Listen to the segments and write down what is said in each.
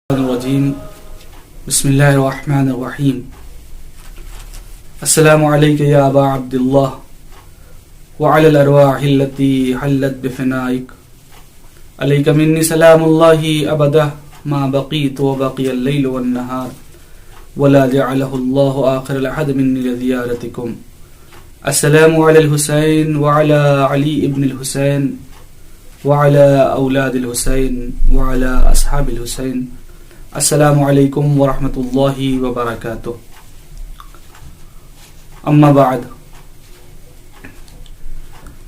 الرجیم بسم اللہ الرحمن الرحیم السلام علیک یا ابا عبداللہ وعلی الارواح التي حلت بفنائک علیک منی سلام اللہ ابدا ما بقیت وبقی اللیل والنہار ولا جعلہ اللہ آخر العہد منی لزیارتکم السلام علی الحسین وعلی علی ابن الحسین وعلی اولاد الحسین وعلی اصحاب الحسین السلام علیکم ورحمۃ اللہ وبرکاتہ. اما بعد،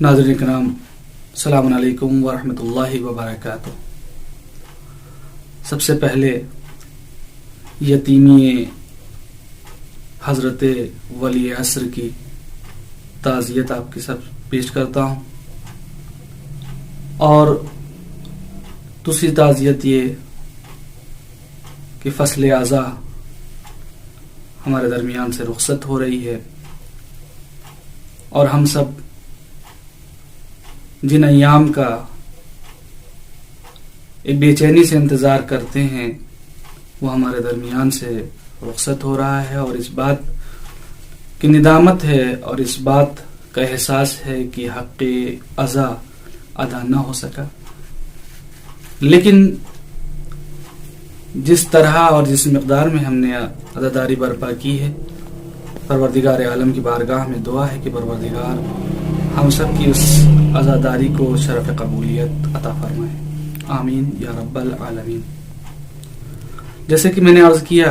ناظرین کرام، السلام علیکم ورحمۃ اللہ وبرکاتہ. سب سے پہلے یتیمی حضرت ولی عصر کی تعزیت آپ کے ساتھ پیش کرتا ہوں، اور دوسری تعزیت یہ کہ فصل اعزا ہمارے درمیان سے رخصت ہو رہی ہے، اور ہم سب جن ایام کا ایک بے چینی سے انتظار کرتے ہیں وہ ہمارے درمیان سے رخصت ہو رہا ہے، اور اس بات کی ندامت ہے اور اس بات کا احساس ہے کہ حق اعزا ادا نہ ہو سکا. لیکن جس طرح اور جس مقدار میں ہم نے عزاداری برپا کی ہے، پروردگار عالم کی بارگاہ میں دعا ہے کہ پروردگار ہم سب کی اس عزاداری کو شرف قبولیت عطا فرمائے، آمین یا رب العالمین. جیسے کہ میں نے عرض کیا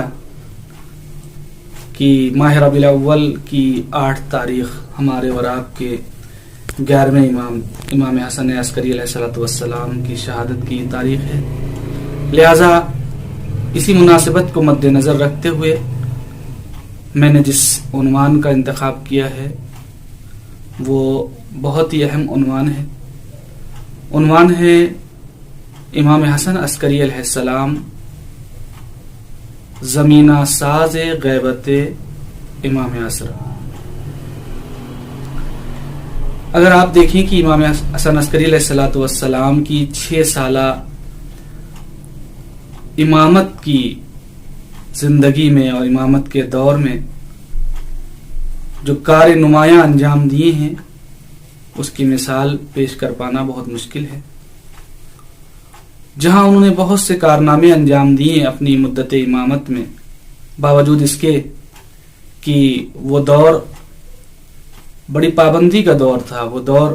کہ ماہ ربیع الاول کی 8 تاریخ ہمارے اور آپ کے 11ویں امام حسن عسکری علیہ السلام کی شہادت کی تاریخ ہے. لہذا اسی مناسبت کو مد نظر رکھتے ہوئے میں نے جس عنوان کا انتخاب کیا ہے وہ بہت ہی اہم عنوان ہے امام حسن عسکری علیہ السلام زمینہ ساز غیبت امام عصر. اگر آپ دیکھیں کہ امام حسن عسکری علیہ السلام کی 6 سالہ امامت کی زندگی میں اور امامت کے دور میں جو کار نمایاں انجام دیے ہیں اس کی مثال پیش کر پانا بہت مشکل ہے. جہاں انہوں نے بہت سے کارنامے انجام دیے اپنی مدت امامت میں، باوجود اس کے کہ وہ دور بڑی پابندی کا دور تھا، وہ دور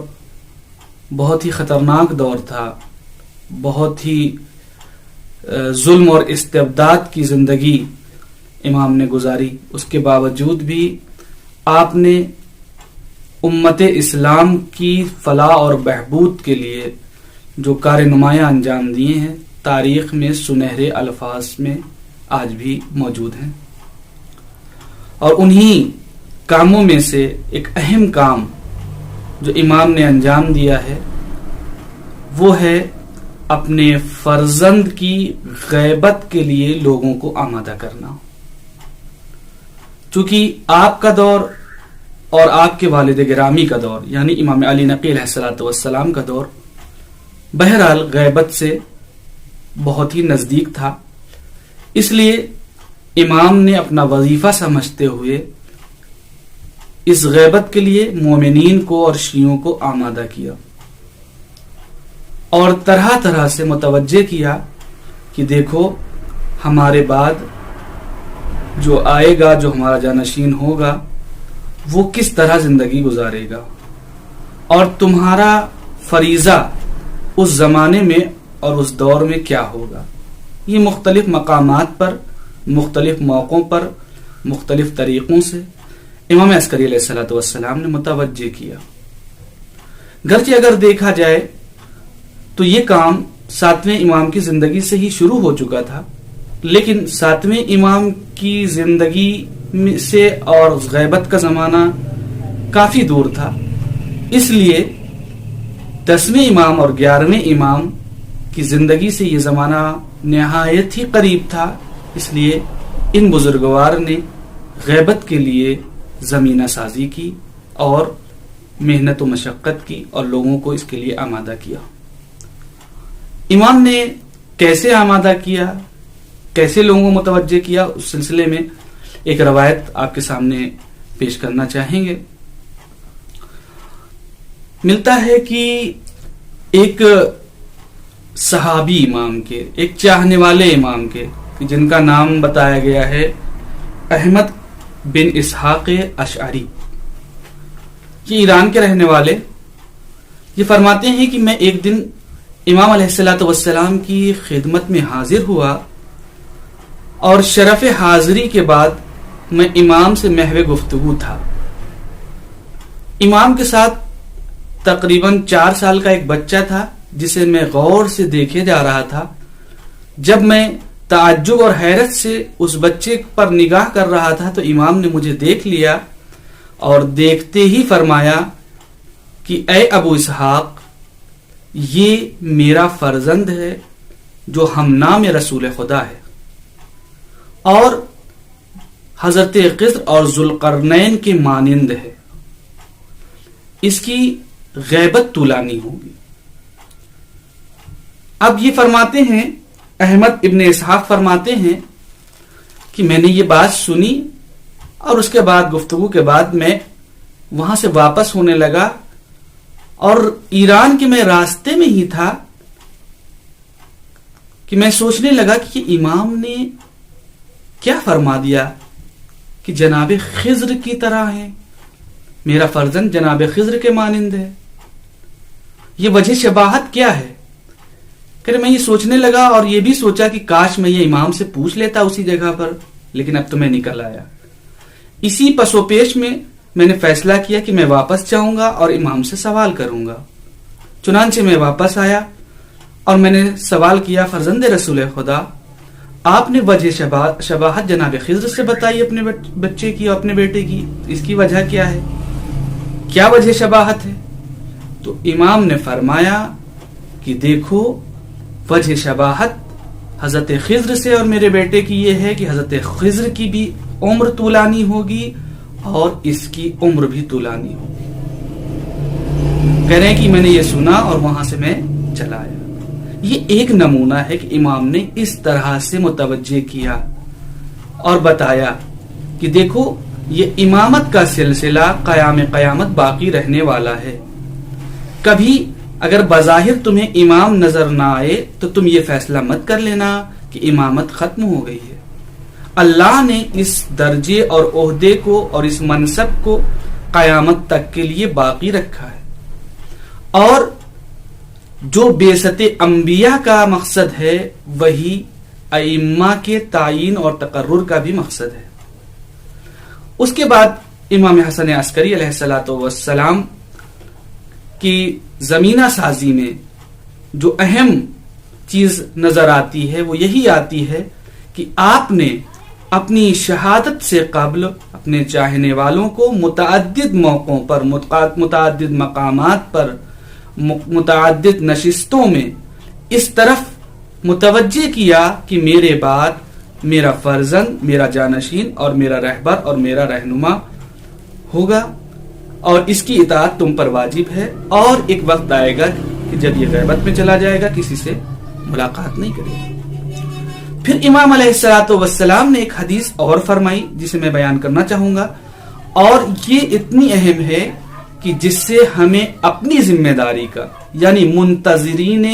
بہت ہی خطرناک دور تھا، بہت ہی ظلم اور استبداد کی زندگی امام نے گزاری. اس کے باوجود بھی آپ نے امت اسلام کی فلاح اور بہبود کے لیے جو کار نمایاں انجام دیے ہیں تاریخ میں سنہرے الفاظ میں آج بھی موجود ہیں. اور انہی کاموں میں سے ایک اہم کام جو امام نے انجام دیا ہے وہ ہے اپنے فرزند کی غیبت کے لیے لوگوں کو آمادہ کرنا. چونکہ آپ کا دور اور آپ کے والد گرامی کا دور یعنی امام علی نقی علیہ السلام کا دور بہرحال غیبت سے بہت ہی نزدیک تھا. اس لیے امام نے اپنا وظیفہ سمجھتے ہوئے اس غیبت کے لیے مومنین کو اور شیعوں کو آمادہ کیا اور طرح طرح سے متوجہ کیا کہ دیکھو ہمارے بعد جو آئے گا، جو ہمارا جانشین ہوگا، وہ کس طرح زندگی گزارے گا، اور تمہارا فریضہ اس زمانے میں اور اس دور میں کیا ہوگا. یہ مختلف مقامات پر، مختلف موقعوں پر، مختلف طریقوں سے امام عسکری علیہ السلام نے متوجہ کیا. گرچہ اگر دیکھا جائے تو یہ کام 7ویں امام کی زندگی سے ہی شروع ہو چکا تھا، لیکن 7ویں امام کی زندگی سے اور غیبت کا زمانہ کافی دور تھا، اس لیے 10ویں امام اور 11ویں امام کی زندگی سے یہ زمانہ نہایت ہی قریب تھا، اس لیے ان بزرگوار نے غیبت کے لیے زمینہ سازی کی اور محنت و مشقت کی اور لوگوں کو اس کے لیے آمادہ کیا۔ امام نے کیسے آمادہ کیا، کیسے لوگوں کو متوجہ کیا، اس سلسلے میں ایک روایت آپ کے سامنے پیش کرنا چاہیں گے۔ ملتا ہے کہ ایک صحابی امام کے، ایک چاہنے والے امام کے، جن کا نام بتایا گیا ہے احمد بن اسحاق اشعری، یہ ایران کے رہنے والے، یہ فرماتے ہیں کہ میں ایک دن امام علیہ الصلوۃ والسلام کی خدمت میں حاضر ہوا اور شرف حاضری کے بعد میں امام سے محو گفتگو تھا۔ امام کے ساتھ تقریباً 4 سال کا ایک بچہ تھا جسے میں غور سے دیکھے جا رہا تھا۔ جب میں تعجب اور حیرت سے اس بچے پر نگاہ کر رہا تھا تو امام نے مجھے دیکھ لیا اور دیکھتے ہی فرمایا کہ اے ابو اسحاق، یہ میرا فرزند ہے جو ہم نام رسول خدا ہے، اور حضرت خضر اور ذوالقرنین کے مانند ہے، اس کی غیبت طولانی ہوگی۔ اب یہ فرماتے ہیں، احمد ابن اسحاق فرماتے ہیں کہ میں نے یہ بات سنی اور اس کے بعد گفتگو کے بعد میں وہاں سے واپس ہونے لگا، اور ایران کے میں راستے میں ہی تھا کہ میں سوچنے لگا کہ یہ امام نے کیا فرما دیا کہ جناب خضر کی طرح ہے، میرا فرزند جناب خضر کے مانند ہے، یہ وجہ شباہت کیا ہے؟ کہ میں یہ سوچنے لگا اور یہ بھی سوچا کہ کاش میں یہ امام سے پوچھ لیتا اسی جگہ پر، لیکن اب تو میں نکل آیا۔ اسی پس و پیش میں نے فیصلہ کیا کہ میں واپس جاؤں گا اور امام سے سوال کروں گا۔ چنانچہ میں واپس آیا اور میں نے سوال کیا، فرزند رسول خدا، آپ نے وجہ شباہت جناب خضر سے بتائی اپنے بچے کی اور اپنے بیٹے کی، اس کی وجہ کیا ہے؟ کیا وجہ شباہت ہے؟ تو امام نے فرمایا کہ دیکھو، وجہ شباہت حضرت خضر سے اور میرے بیٹے کی یہ ہے کہ حضرت خضر کی بھی عمر طولانی ہوگی اور اس کی عمر بھی طولانی ہوگی۔ کہہ رہے ہیں کہ میں نے یہ سنا اور وہاں سے میں چلا آیا۔ یہ ایک نمونہ ہے کہ امام نے اس طرح سے متوجہ کیا اور بتایا کہ دیکھو، یہ امامت کا سلسلہ قیام قیامت باقی رہنے والا ہے۔ کبھی اگر بظاہر تمہیں امام نظر نہ آئے تو تم یہ فیصلہ مت کر لینا کہ امامت ختم ہو گئی ہے۔ اللہ نے اس درجے اور عہدے کو اور اس منصب کو قیامت تک کے لیے باقی رکھا ہے، اور جو بعثت انبیاء کا مقصد ہے وہی ائمہ کے تعین اور تقرر کا بھی مقصد ہے۔ اس کے بعد امام حسن عسکری علیہ الصلوۃ والسلام کی زمینہ سازی میں جو اہم چیز نظر آتی ہے وہ یہی آتی ہے کہ آپ نے اپنی شہادت سے قبل اپنے چاہنے والوں کو متعدد موقعوں پر، متعدد مقامات پر، متعدد نشستوں میں اس طرف متوجہ کیا کہ میرے بعد میرا فرزند، میرا جانشین اور میرا رہبر اور میرا رہنما ہوگا، اور اس کی اطاعت تم پر واجب ہے، اور ایک وقت آئے گا کہ جب یہ غیبت میں چلا جائے گا کسی سے ملاقات نہیں کرے گا۔ پھر امام علیہ الصلوۃ والسلام نے ایک حدیث اور فرمائی جسے میں بیان کرنا چاہوں گا، اور یہ اتنی اہم ہے کہ جس سے ہمیں اپنی ذمہ داری کا، یعنی منتظرین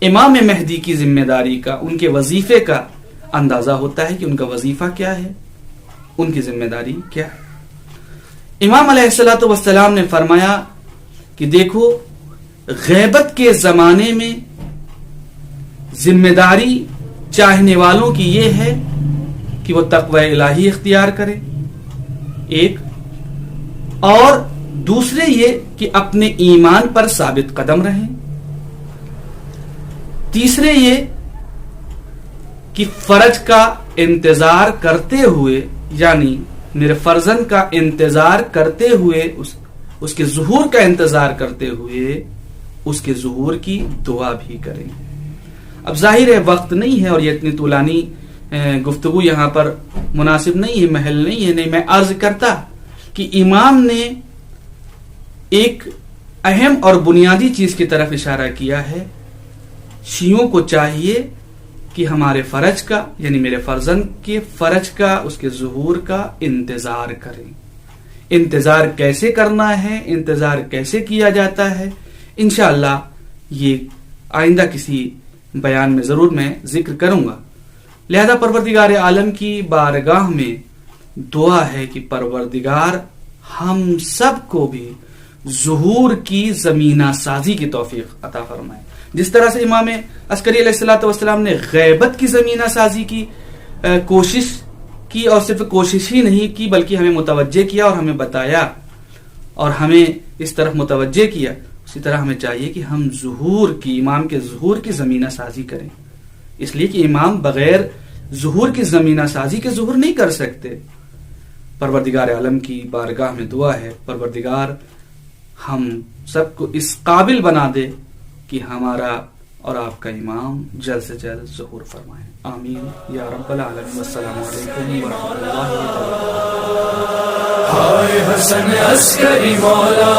امام مہدی کی ذمہ داری کا، ان کے وظیفے کا اندازہ ہوتا ہے کہ ان کا وظیفہ کیا ہے، ان کی ذمہ داری کیا ہے۔ امام علیہ الصلوۃ والسلام نے فرمایا کہ دیکھو، غیبت کے زمانے میں ذمہ داری چاہنے والوں کی یہ ہے کہ وہ تقوی الہی اختیار کرے، ایک، اور دوسرے یہ کہ اپنے ایمان پر ثابت قدم رہیں۔ تیسرے یہ کہ فرج کا انتظار کرتے ہوئے، یعنی میرے فرزند کا انتظار کرتے ہوئے، اس کے ظہور کا انتظار کرتے ہوئے اس کے ظہور کی دعا بھی کریں۔ اب ظاہر ہے وقت نہیں ہے اور یہ اتنی طولانی گفتگو یہاں پر مناسب نہیں ہے، محل نہیں ہے، نہیں میں عرض کرتا کہ امام نے ایک اہم اور بنیادی چیز کی طرف اشارہ کیا ہے۔ شیعوں کو چاہیے کہ ہمارے فرج کا، یعنی میرے فرزند کے فرج کا، اس کے ظہور کا انتظار کریں۔ انتظار کیسے کرنا ہے، انتظار کیسے کیا جاتا ہے، انشاءاللہ یہ آئندہ کسی بیان میں ضرور میں ذکر کروں گا۔ لہذا پروردگار عالم کی بارگاہ میں دعا ہے کہ پروردگار ہم سب کو بھی ظہور کی زمینہ سازی کی توفیق عطا فرمائے۔ جس طرح سے امام عسکری علیہ الصلوۃ والسلام نے غیبت کی زمینہ سازی کی کوشش کی، اور صرف کوشش ہی نہیں کی بلکہ ہمیں متوجہ کیا اور ہمیں بتایا اور ہمیں اس طرف متوجہ کیا، اسی طرح ہمیں چاہیے کہ ہم ظہور کی، امام کے ظہور کی زمینہ سازی کریں، اس لیے کہ امام بغیر ظہور کی زمینہ سازی کے ظہور نہیں کر سکتے۔ پروردگار عالم کی بارگاہ میں دعا ہے پروردگار ہم سب کو اس قابل بنا دے کہ ہمارا اور آپ کا امام جلد سے جلد ظہور فرمائے۔ آمین یا رب العالمین۔ والسلام علیکم ورحمۃ اللہ وبرکاتہ۔ ہائے حسن عسکری مولا